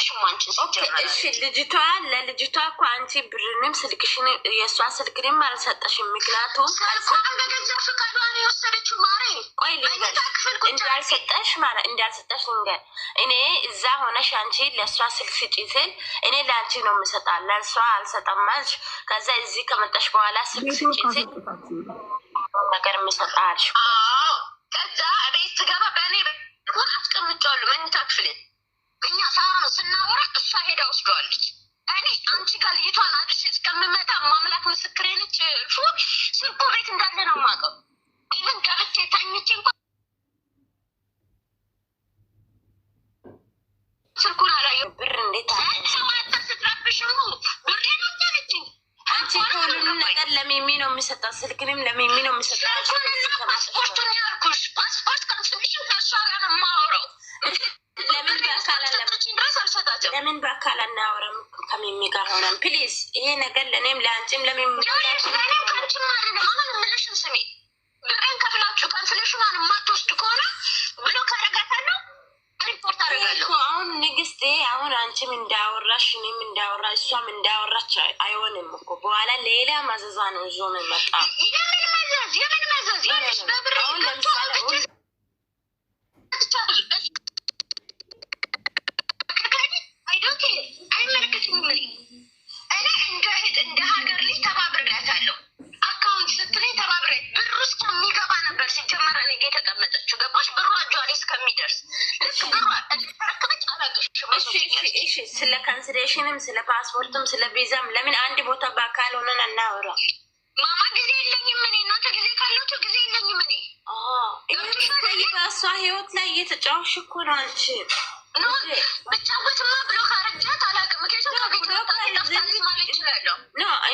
አልሰጣሽም አንቺ ሲጀመር። እሺ ልጅቷ ለልጅቷ እኮ አንቺ ብርንም ስልክሽን የእሷን ስልክንም አልሰጠሽም። ምክንያቱም በገዛ ፍቃዷ ነው የወሰደችው። ማሬ ቆይ እንዳልሰጠሽ ማለት እንዳልሰጠሽ ንገር። እኔ እዛ ሆነሽ አንቺ ለእሷ ስልክ ስጪ ስል እኔ ለአንቺ ነው የምሰጣ ለእሷ አልሰጠማች። ከዛ እዚህ ከመጣሽ በኋላ ስልክ ስጪ ስል ነገር የምሰጣልሽ። ከዛ ቤት ትገባ በእኔ ቦታ አስቀምጫዋለሁ መኝታ ክፍልን። እኛ ሳራ ስናወራ እሷ ሄዳ ወስደዋለች። እኔ አንቺ ጋር ልጅቷን አድርሼ እስከምመጣ ማምላክ ምስክሬ ነች። ስልኩ ቤት እንዳለ ነው የማውቀው። ኢቨን ገብቼ ታኝቼ እንኳን ስልኩን አላየሁም። ብር እንዴት ሰማታ ስትረብሽ ብሬ ነው ያለችኝ። አንቺ ሁሉንም ነገር ለሚሚ ነው የሚሰጣት፣ ስልክንም ለሚሚ ነው የሚሰጣት። ፓስፖርቱን ያልኩሽ ፓስፖርት ካንስሌሽን ከእሷ ጋር ነው የማወራው። ለምን በአካል አናወራም ከሚሚ ጋር ሆነን? ፕሊዝ ይሄ ነገር ለእኔም ለአንቺም ለሚሚ ከአንቺም አይደለም። አሁን የምልሽን ስሜ ብሬን ከፍላችሁ ካንስሌሽኗን የማትወስድ ከሆነ ብሎ ካረጋታለሁ ሪፖርት አደርጋለሁ። አሁን ንግስቴ፣ አሁን አንቺም እንዳወራሽ እኔም እንዳወራ እሷም እንዳወራች አይሆንም እኮ። በኋላ ሌላ ማዘዛ ነው ይዞ ነው መጣ። የምን መዘዝ የምን መዘዝ ያለሽ በብሬ አሁን ለምሳሌ አይመለከትም። እኔ እንደ ሀገር ልጅ ተባብሬያታለሁ። አካውንት ስትለኝ ተባብሬያት ብር ውስጥ ከሚገባ ነበር ሲጀመር እኔ ጋ የተቀመጠችው። ገባሽ? ብሯ እጇ ላይ እስከሚደርስ ልክ ብሯ ተረከበች። አላገሽም። እሺ ስለ ካንስሌሽንም ስለ ፓስፖርትም ስለ ቪዛም ለምን አንድ ቦታ በአካል ሆነን አናወራ? ማማ ጊዜ የለኝም እኔ። እናንተ ጊዜ ካላችሁ ጊዜ የለኝም እኔ። በእሷ ህይወት ላይ እየተጫወሽ እኮ ነው አንቺ። ብቻወትማ ብሎ ካረጃት አላውቅም። ምክንያቱም ከቤት ማለት ይችላለሁ።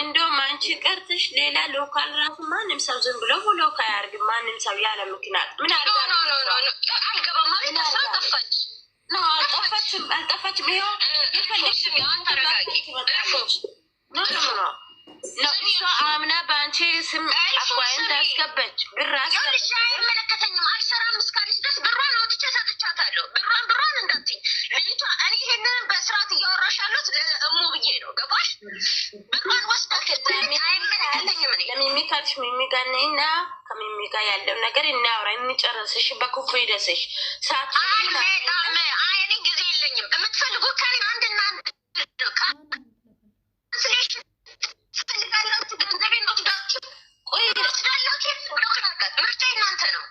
እንደውም አንቺ ቀርተሽ ሌላ ሎካል ራሱ ማንም ሰው ዝም ብሎ ብሎክ አያርግም። ማንም ሰው ያለ ምክንያት ምን አልገባም ማለት እሷ ጠፋች። አልጠፋችም። ይኸው የፈለግሽም ያን ተረጋጊ። እሷ አምና በአንቺ ስም አኳይን ታስገበች ብር አይመለከተኝም። አልሰራም እስካለች ድረስ ብሯን አውጥቼ ሰጥቻታለሁ። ብሯን እንዳትኝ ልጅቷ። እኔ ይሄንን በስርዓት እያወራሽ ያሉት ለእሙ ብዬ ነው። ገባሽ? ብሯን ወስዳ አይመለከተኝም። እኔ ለሚሚ ካልሽ ሚሚ ጋር ነይና ከሚሚ ጋር ያለው ነገር እናውራ፣ እንጨርስሽ። በኩፉ ይደስሽ ሰዓት እኔ ጊዜ የለኝም። የምትፈልጉ ከኔ አንድና አንድ ካንስሌሽን ትፈልጋላችሁ፣ ገንዘቤን ወስዳችሁ ምርጫ እናንተ ነው።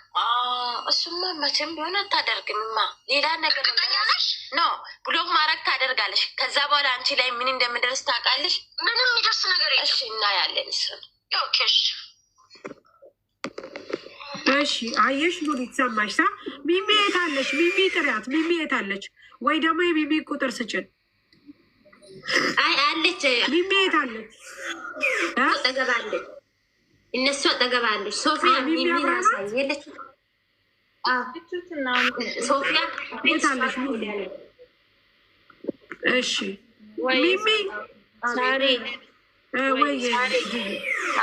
እሱማ መቼም ቢሆን አታደርግምማ። ሌላ ነገር ነው ብሎክ ማድረግ ታደርጋለሽ። ከዛ በኋላ አንቺ ላይ ምን እንደምደርስ ታውቃለሽ። ምንም የሚደርስ ነገር የለም። እሺ እናያለን። እሺ አየሽ ሉሊት ሰማሽ? ሳ ሚሚ የት አለች? ሚሚ ጥሪያት። ሚሚ የት አለች? ወይ ደግሞ የሚሚ ቁጥር ስጭን። አይ አለች። ሚሚ የት አለች? አጠገባለች። እነሱ አጠገባለች። ሶፊያ ሚሚ ራሳይ የለች። ሶፊያ የት አለች? እሺ ሚሚ ሳሪ ወይ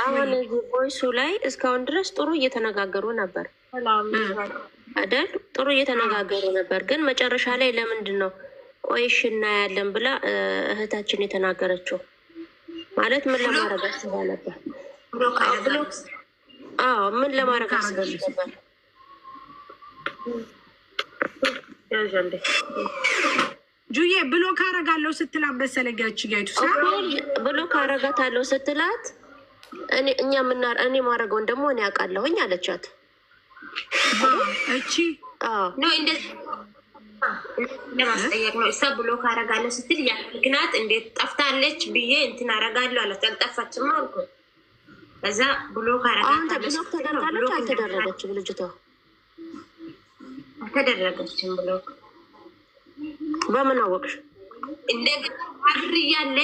አሁን እዚህ ቮይሱ ላይ እስካሁን ድረስ ጥሩ እየተነጋገሩ ነበር አይደል? ጥሩ እየተነጋገሩ ነበር። ግን መጨረሻ ላይ ለምንድን ነው ቆይሽ እናያለን ብላ እህታችን የተናገረችው? ማለት ምን ለማድረግ አስባ ነበር? ምን ለማድረግ አስበሽ ነበር? ጁዬ ብሎክ አረጋለሁ ስትላት መሰለኛች ጋይቱ ብሎክ አረጋታለሁ ስትላት እኔ ማድረገውን ደግሞ እኔ አውቃለሁኝ አለቻት። እቺ ለማስጠየቅ ነው። እሷ ብሎክ አረጋለሁ ስትል ያ ምክንያት እንዴት ጠፍታለች ብዬ እንትን አረጋለሁ አለች። አልጠፋችም አልኩ። ከዛ ብሎክ አረጋታለሁ። ብሎክ ተደርጋለች አልተደረገችም? ልጅቷ አልተደረገችም ብሎክ። በምን አወቅሽ? እንደገና ብር እያለ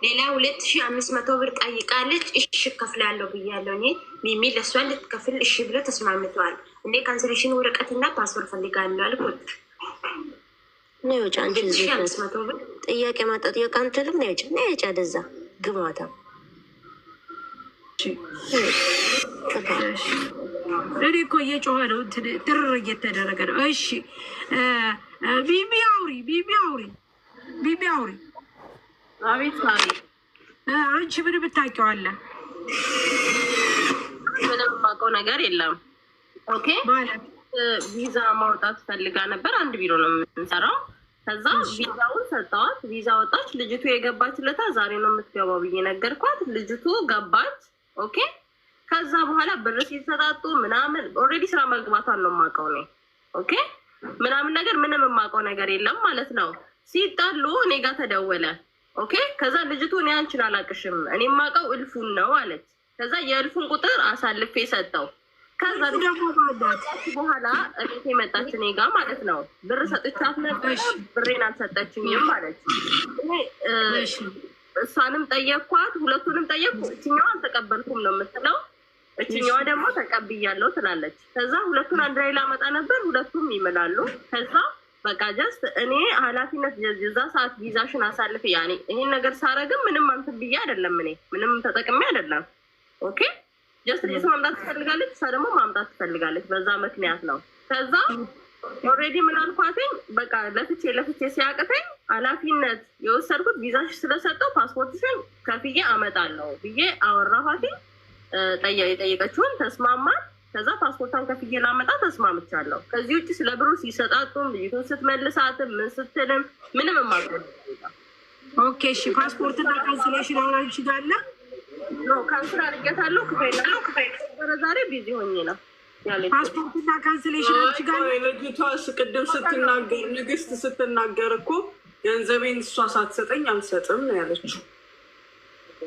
ሌላ 2500 ብር ጠይቃለች። እሺ ከፍላለሁ ብያለሁ። እኔ ሚሚ ለእሷ ልትከፍል እሺ ብሎ ተስማምተዋል። እኔ ካንስሌሽን ወረቀትና ፓስፖርት ፈልጋለሁ አልኩት። ነው ወጭ አንቺ እዚህ ጥያቄ ማጣጥየቅ አንችልም። ነው ወጭ አደዛ ግማታ እኔ እኮ እየጮኸ ነው፣ ጥር እየተደረገ ነው። እሺ ቢቢ አውሪ፣ ቢቢ አውሪ። ቢቢ አውሪ። አቤት ማሪ። አንቺ ምን ብታውቂዋለህ? ምንም የማውቀው ነገር የለም። ኦኬ ማለት ቪዛ ማውጣት ፈልጋ ነበር። አንድ ቢሮ ነው የምንሰራው። ከዛ ቪዛውን ሰጠዋት። ቪዛ ወጣች። ልጅቱ የገባች ለታ ዛሬ ነው የምትገባው ብዬ ነገርኳት። ልጅቱ ገባች። ኦኬ ከዛ በኋላ ብር ሲሰጣጡ ምናምን ኦልሬዲ ስራ መግባቷን ነው የማውቀው ነው። ኦኬ ምናምን ነገር ምንም የማውቀው ነገር የለም ማለት ነው። ሲጣሉ እኔ ጋር ተደወለ። ኦኬ ከዛ ልጅቱ እኔ አንቺን አላቅሽም እኔ የማውቀው እልፉን ነው አለች። ከዛ የእልፉን ቁጥር አሳልፌ ሰጠው። ከዛ ደግሞ በኋላ እቤት የመጣች እኔ ጋር ማለት ነው። ብር ሰጥቻት ነበር፣ ብሬን አልሰጠችኝም ማለት እሷንም ጠየቅኳት፣ ሁለቱንም ጠየቅኩ። እችኛዋ አልተቀበልኩም ነው የምትለው፣ እችኛዋ ደግሞ ተቀብያለሁ ትላለች። ከዛ ሁለቱን አንድ ላይ ላመጣ ነበር፣ ሁለቱም ይምላሉ። ከዛ በቃ ጀስት እኔ ኃላፊነት የዛ ሰዓት ቪዛሽን አሳልፍ ያኔ ይሄን ነገር ሳረግም ምንም አንትን ብዬ አይደለም፣ እኔ ምንም ተጠቅሜ አይደለም። ኦኬ ጀስት ልጅ ማምጣት ትፈልጋለች፣ እሷ ደግሞ ማምጣት ትፈልጋለች። በዛ ምክንያት ነው። ከዛ ኦልሬዲ ምን አልኳትኝ፣ በቃ ለፍቼ ሲያቅተኝ ኃላፊነት የወሰድኩት ቪዛሽ ስለሰጠው ፓስፖርትሽን ከፍዬ አመጣለሁ ብዬ አወራኋትኝ። የጠየቀችውን ተስማማን። ከዛ ፓስፖርቷን ከፍዬ ላመጣ ተስማምቻለሁ። ከዚህ ውጭ ስለ ብሩ ሲሰጣጡም ልጅቱን ስትመልሳትም ምን ስትልም ምንም የማውቀው ኦኬ እሺ። ፓስፖርትና ካንስሌሽን አሁን አንቺ ጋር አለ? ካንስል አድርጌታለሁ። ክፈይላለሁ ዛሬ ቢዚ ሆኜ ነው ያለች። ፓስፖርትና ካንስሌሽን አንቺ ጋር አለ? ልጅቷ ቅድም ስትናገር ንግስት ስትናገር እኮ ገንዘቤን እሷ ሳትሰጠኝ አልሰጥም ነው ያለችው።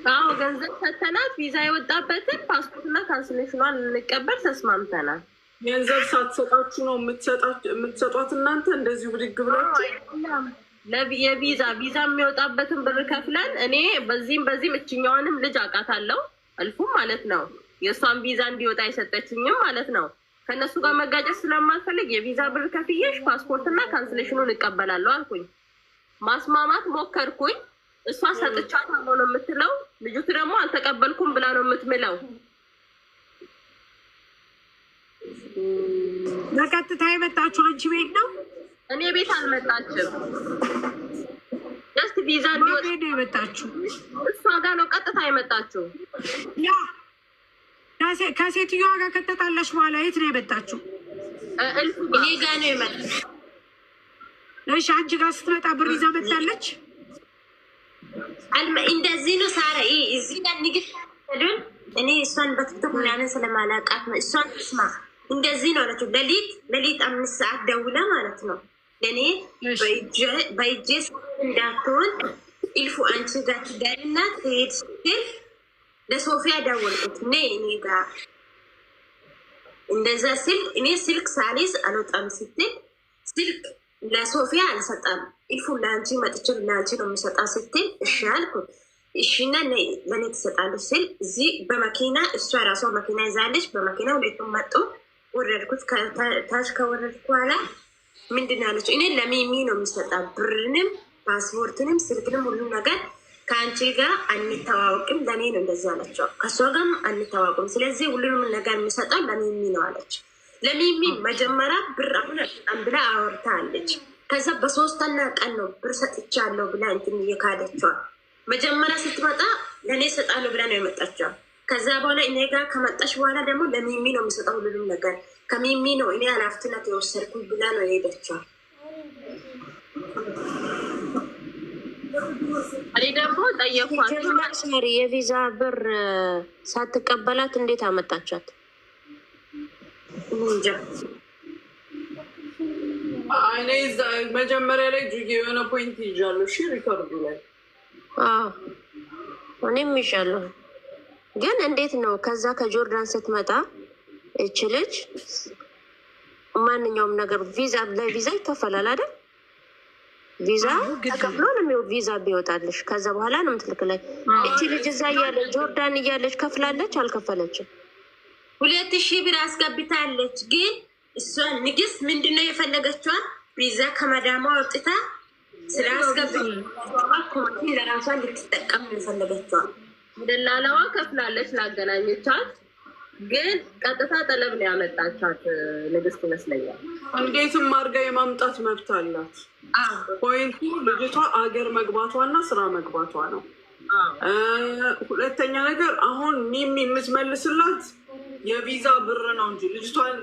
አዎ ገንዘብ ሰተናት ቪዛ የወጣበትን ፓስፖርትና ካንስሌሽኗን እንቀበል ተስማምተናል። ገንዘብ ሳትሰጣችሁ ነው የምትሰጧት እናንተ እንደዚሁ ብድግ ብላችሁ? የቪዛ የሚወጣበትን ብር ከፍለን እኔ በዚህም እችኛዋንም ልጅ አውቃታለሁ እልፉም ማለት ነው። የእሷን ቪዛ እንዲወጣ የሰጠችኝም ማለት ነው። ከእነሱ ጋር መጋጨት ስለማልፈልግ የቪዛ ብር ከፍዬሽ ፓስፖርትና ካንስሌሽኑን እቀበላለሁ አልኩኝ። ማስማማት ሞከርኩኝ። እሷ ሰጥቻታለሁ ነው የምትለው፣ ልጅቱ ደግሞ አልተቀበልኩም ብላ ነው የምትምለው። በቀጥታ የመጣችሁ አንቺ ቤት ነው? እኔ ቤት አልመጣችም። ጀስት ቪዛ እንዲወጣ ነው የመጣችሁ። እሷ ጋር ነው ቀጥታ የመጣችው። ያ ከሴትዮዋ ጋር ከተጣላሽ በኋላ የት ነው የመጣችሁ? እልፉ እኔ ጋር ነው የመጣችው። እሺ አንቺ ጋር ስትመጣ ብር ይዛ መጣለች? እንደዚህ ነው ሳራ። እዚህ ጋር ንግስት እኔ እሷን በቲክቶክ ምናምን ስለማላውቃት ነው። እሷን ስማ እንደዚህ ነው አለችው። ሌሊት 5 ሰዓት ደውላ ማለት ነው ለእኔ በእጄ እንዳትሆን ኢልፉ አንቺ ጋር ትዳርና ትሄድ ስትል ለሶፊያ ደወልኩት። እኔ ጋር እንደዛ ስል እኔ ስልክ ሳሊስ አልወጣም ስትል ስልክ ለሶፊያ አልሰጣም። ኢልፉ ለአንቺ መጥቼ ለአንቺ ነው የምሰጣ ስትል እሺ አልኩት። እሺና ለእኔ ትሰጣለች ስል እዚህ በመኪና እሷ ራሷ መኪና ይዛለች። በመኪና ሁለቱም መጡ። ወረድኩት። ታች ከወረድኩ በኋላ ምንድን ያለችው እኔ ለሚሚ ነው የሚሰጣ ብርንም ፓስፖርትንም ስልክንም ሁሉም ነገር ከአንቺ ጋር አንተዋወቅም፣ ለእኔ ነው እንደዚህ አለችው። ከእሷ ጋርም አንተዋወቅም፣ ስለዚህ ሁሉንም ነገር የሚሰጠው ለሚሚ ነው አለች። ለሚሚ መጀመሪያ ብር አሁን ብላ አወርታ አለች። ከዛ በ3ኛ ቀን ነው ብር ሰጥቻለሁ ብላ እንትን እየካደችዋል። መጀመሪያ ስትመጣ ለእኔ ሰጣለሁ ብላ ነው የመጣችው። ከዛ በኋላ እኔ ጋር ከመጣች በኋላ ደግሞ ለሚሚ ነው የሚሰጠው ሁሉንም ነገር ከሚሚ ነው እኔ ኃላፊነት የወሰድኩኝ ብላ ነው የሄደችው። እኔ ደግሞ ጠየኳት። የቪዛ ብር ሳትቀበላት እንዴት አመጣቻት? እንጃ እኔ መጀመሪያ ላይ ጁጌ የሆነ ፖይንት ይዣለሁ። እሺ ሪከርዱ ላይ እኔም ይዣለሁ። ግን እንዴት ነው ከዛ ከጆርዳን ስትመጣ እች ልጅ ማንኛውም ነገር ለቪዛ ይከፈላል አይደል? ቪዛ ተከፍሎ ነው ቪዛ ቢወጣልሽ። ከዛ በኋላ ነው ምትልክላይ። እቺ ልጅ እዛ እያለች ጆርዳን እያለች ከፍላለች አልከፈለችም? 2000 ብር አስገብታለች። ግን እሷ ንግስት ምንድነው የፈለገችው? ቪዛ ከመዳማ ወጥታ ስራ አስገብታ ለራሷ እንድትጠቀም የፈለገችው። ደላላዋ ከፍላለች ላገናኘቻት። ግን ቀጥታ ጠለብ ነው ያመጣቻት ንግስት ይመስለኛል። እንዴትም አድርጋ የማምጣት መብት አላት። ፖይንቱ ልጅቷ አገር መግባቷና ስራ መግባቷ ነው። ሁለተኛ ነገር አሁን ሚሚ የምትመልስላት የቪዛ ብር ነው እንጂ ልጅቷን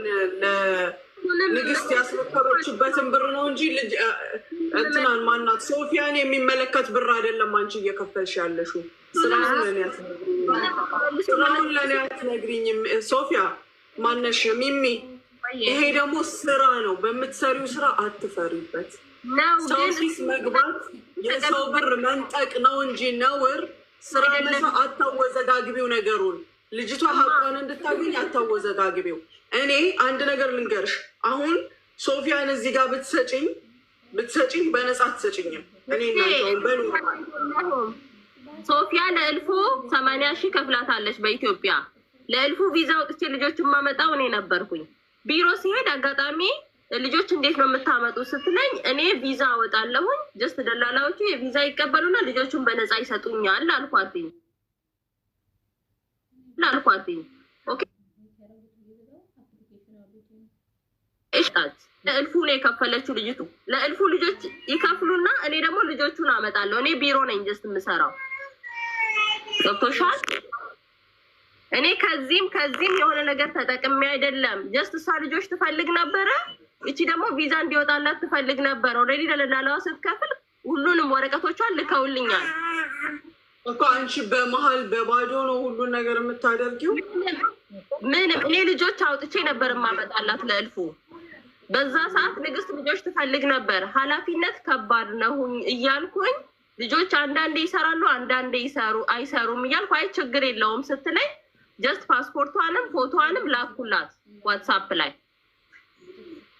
ለንግስት ያስረከበችበትን ብር ነው እንጂ እንትናን ማናት ሶፊያን የሚመለከት ብር አይደለም። አንቺ እየከፈልሽ ያለሽው ስራውን ለእኔ አትነግሪኝም ሶፊያ ማነሽ ሚሚ። ይሄ ደግሞ ስራ ነው። በምትሰሪው ስራ አትፈሪበት። ሰው ፊት መግባት የሰው ብር መንጠቅ ነው እንጂ ነውር ስራ መሳ አታወዘጋግቢው ነገሩን። ልጅቷ ሀቋን እንድታገኝ አታወዘጋግቢው። እኔ አንድ ነገር ልንገርሽ። አሁን ሶፊያን እዚህ ጋር ብትሰጭኝ በነፃ አትሰጭኝም። እኔ እናንተውን በኑ ሶፊያ ለእልፉ 80,000 ከፍላታለች በኢትዮጵያ። ለእልፉ ቪዛ ወጥቼ ልጆችን ማመጣው እኔ ነበርኩኝ። ቢሮ ሲሄድ አጋጣሚ ልጆች እንዴት ነው የምታመጡ ስትለኝ እኔ ቪዛ አወጣለሁኝ፣ ጀስት ደላላዎቹ የቪዛ ይቀበሉና ልጆቹን በነፃ ይሰጡኛል አልኳትኝ። ኦኬ እሽታች ለእልፉ ነው የከፈለችው ልጅቱ። ለእልፉ ልጆች ይከፍሉና እኔ ደግሞ ልጆቹን አመጣለሁ። እኔ ቢሮ ነኝ ጀስት የምሰራው። ገብቶሻል? እኔ ከዚህም የሆነ ነገር ተጠቅሜ አይደለም። ጀስት እሷ ልጆች ትፈልግ ነበረ፣ እቺ ደግሞ ቪዛ እንዲወጣላት ትፈልግ ነበር። ኦልሬዲ ለደላላዋ ስትከፍል ሁሉንም ወረቀቶቿን ልከውልኛል እኮ። አንቺ በመሀል በባዶ ነው ሁሉን ነገር የምታደርጊው። ምንም እኔ ልጆች አውጥቼ ነበር የማመጣላት ለእልፉ። በዛ ሰዓት ንግስት ልጆች ትፈልግ ነበር። ኃላፊነት ከባድ ነው እያልኩኝ ልጆች አንዳንዴ ይሰራሉ አንዳንዴ አይሰሩም እያልኩ አይ ችግር የለውም ስትለኝ ጀስት ፓስፖርቷንም ፎቶዋንም ላኩላት ዋትሳፕ ላይ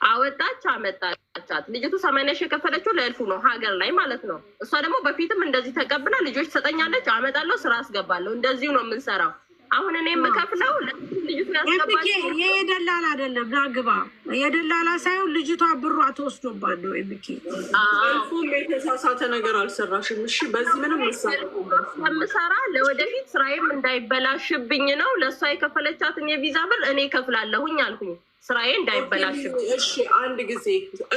አወጣች አመጣቻት። ልጅቱ 80,000 የከፈለችው ለእልፉ ነው ሀገር ላይ ማለት ነው። እሷ ደግሞ በፊትም እንደዚህ ተቀብላ ልጆች ትሰጠኛለች፣ አመጣለሁ፣ ስራ አስገባለሁ። እንደዚሁ ነው የምንሰራው። አሁን እኔ የምከፍለው ልጅቱ ያስገባች የደላላ አይደለም። ናግባ የደላላ ሳይሆን ልጅቷ ብሯ ተወስዶባት ነው። እልፉም የተሳሳተ ነገር አልሰራሽም። እሺ በዚህ ምንም የምሰራ ለወደፊት ስራዬም እንዳይበላሽብኝ ነው። ለእሷ የከፈለቻትን የቪዛ ብር እኔ ከፍላለሁኝ አልኩኝ፣ ስራዬ እንዳይበላሽብኝ። እሺ አንድ ጊዜ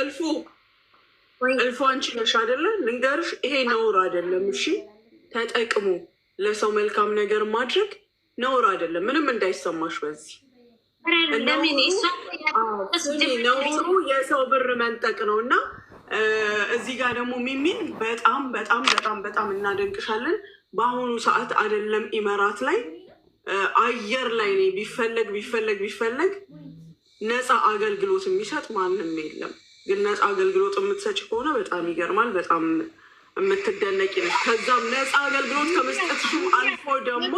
እልፉ አንቺ ነሽ አይደለ? ልንገርሽ፣ ይሄ ነውር አይደለም። እሺ ተጠቅሙ። ለሰው መልካም ነገር ማድረግ ነውር አይደለም። ምንም እንዳይሰማሽ በዚህ ነውሩ የሰው ብር መንጠቅ ነው። እና እዚህ ጋር ደግሞ ሚሚን በጣም በጣም በጣም በጣም እናደንቅሻለን። በአሁኑ ሰዓት አይደለም ኢመራት ላይ አየር ላይ ነ ቢፈለግ ነፃ አገልግሎት የሚሰጥ ማንም የለም። ግን ነፃ አገልግሎት የምትሰጭ ከሆነ በጣም ይገርማል። በጣም የምትደነቂ ነች። ከዛም ነፃ አገልግሎት ከመስጠትሽ አልፎ ደግሞ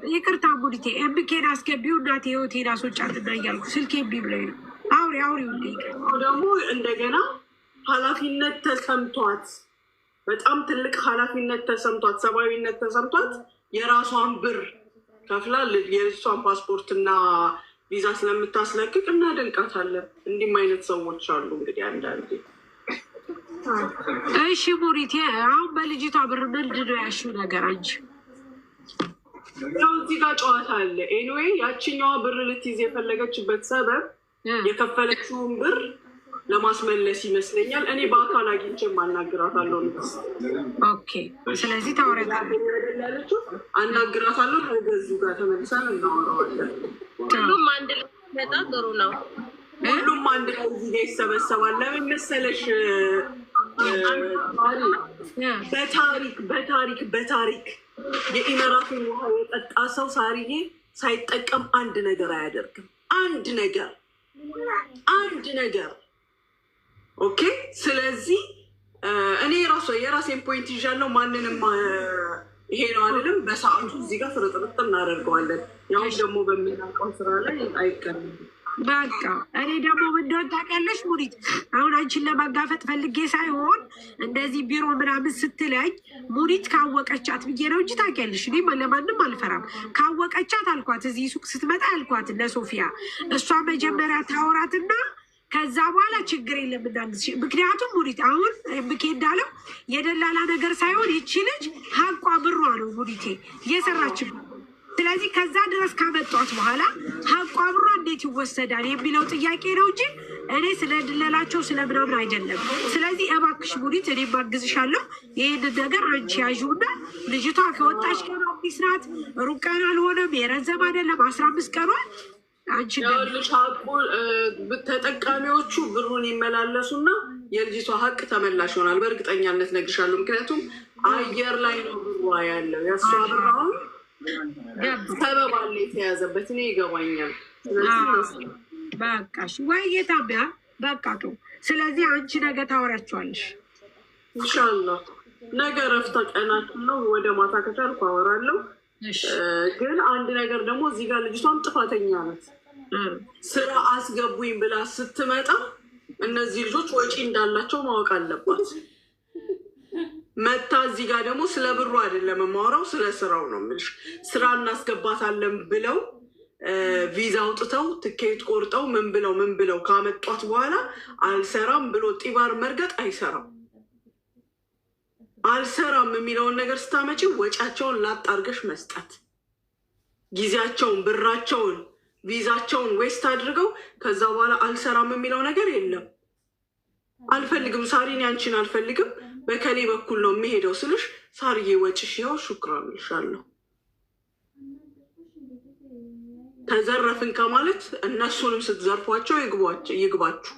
ይቅርታ ቡድቴ ኤምኬን አስገቢው እናቴ ህይወቴን አስወጫትና እያልኩ ስልኬ እምቢ ብሎኝ ነው። አውሪ ደግሞ እንደገና ኃላፊነት ተሰምቷት በጣም ትልቅ ኃላፊነት ተሰምቷት ሰብአዊነት ተሰምቷት የራሷን ብር ከፍላ የእሷን ፓስፖርትና ቪዛ ስለምታስለቅቅ እናደንቃታለን። እንዲህም አይነት ሰዎች አሉ እንግዲህ አንዳንዴ። እሺ ሙሪቴ አሁን በልጅቷ ብር ምንድን ነው ያልሺው ነገር አንቺ? ያው እዚህ ጋር ጨዋታ አለ። ኤኒዌይ ያችኛዋ ብር ልትይዝ የፈለገችበት ሰበብ የከፈለችውን ብር ለማስመለስ ይመስለኛል። እኔ በአካል አግኝቼ ማናግራታለሁ። ኦኬ ስለዚህ ታወራታለች። አናግራታለሁ። ከገዙ ጋር ተመልሰን እናወራዋለን። ሁሉም አንድ ላይ መጣ ጥሩ ነው። ሁሉም አንድ ላይ እዚህ ጋር ይሰበሰባል። ለምን መሰለሽ? በታሪክ የኢመራትን ውሃ የጠጣ ሰው ሳርዬ ሳይጠቀም አንድ ነገር አያደርግም። አንድ ነገር ኦኬ። ስለዚህ እኔ የራሴን ፖይንት ይዣለሁ። ማንንም ይሄ ነው አይደለም። በሰዓቱ እዚህ ጋር ፍርጥርጥ እናደርገዋለን። ያው ደግሞ በምናውቀው ስራ ላይ አይቀርም። በቃ እኔ ደግሞ ምንድን ታውቂያለሽ ሙሪት፣ አሁን አንቺን ለማጋፈጥ ፈልጌ ሳይሆን እንደዚህ ቢሮ ምናምን ስትለኝ ሙሪት ካወቀቻት ብዬ ነው እንጂ ታውቂያለሽ፣ እኔ ለማንም አልፈራም። ካወቀቻት አልኳት፣ እዚህ ሱቅ ስትመጣ አልኳት ለሶፊያ፣ እሷ መጀመሪያ ታወራትና ከዛ በኋላ ችግር የለም እንዳንስ። ምክንያቱም ሙኒት አሁን ምኬ እንዳለው የደላላ ነገር ሳይሆን ይቺ ልጅ ሀቋ ብሯ ነው ሙኒቴ እየሰራችበት። ስለዚህ ከዛ ድረስ ካመጧት በኋላ ሀቋ ብሯ እንዴት ይወሰዳል የሚለው ጥያቄ ነው እንጂ እኔ ስለ ድለላቸው ስለምናምን አይደለም። ስለዚህ እባክሽ ሙኒት እኔ ማግዝሻለሁ። ይህንን ነገር አንቺ ያዥውና ልጅቷ ከወጣች ቀን አዲስ ናት። ሩቅ ቀን አልሆነም፣ የረዘም አይደለም 15 ቀኗል። አንቺ ልጅ ሀቁ ተጠቃሚዎቹ ብሩን ይመላለሱና የልጅቷ ሀቅ ተመላሽ ይሆናል። በእርግጠኛነት ነግርሻለሁ። ምክንያቱም አየር ላይ ነው ብሯ ያለው። የእሷ ብር አሁን ሰበብ አለ የተያዘበት። እኔ ይገባኛል። በቃሽ ወይ የታቢያ በቃ ቶ ስለዚህ አንቺ ነገ ታወሪያቸዋለሽ ኢንሻላህ። ነገ ረፍታ ቀናችን ነው። ወደ ማታ ከቻልኩ አወራለሁ። ግን አንድ ነገር ደግሞ እዚህ ጋር ልጅቷም ጥፋተኛ ናት። ስራ አስገቡኝ ብላ ስትመጣ እነዚህ ልጆች ወጪ እንዳላቸው ማወቅ አለባት። መታ እዚህ ጋር ደግሞ ስለ ብሩ አይደለም የማወራው፣ ስለ ስራው ነው የምልሽ። ስራ እናስገባታለን ብለው ቪዛ አውጥተው ትኬት ቆርጠው ምን ብለው ካመጧት በኋላ አልሰራም ብሎ ጢባር መርገጥ አይሰራም። አልሰራም የሚለውን ነገር ስታመጪ ወጪያቸውን ላጥ አድርገሽ መስጠት፣ ጊዜያቸውን፣ ብራቸውን፣ ቪዛቸውን ዌስት አድርገው ከዛ በኋላ አልሰራም የሚለው ነገር የለም። አልፈልግም ሳሪን ያንቺን አልፈልግም በከሌ በኩል ነው የሚሄደው ስልሽ ሳርዬ ወጪሽ ይኸው ሹክራን እልሻለሁ። ተዘረፍን ከማለት እነሱንም ስትዘርፏቸው ይግባችሁ።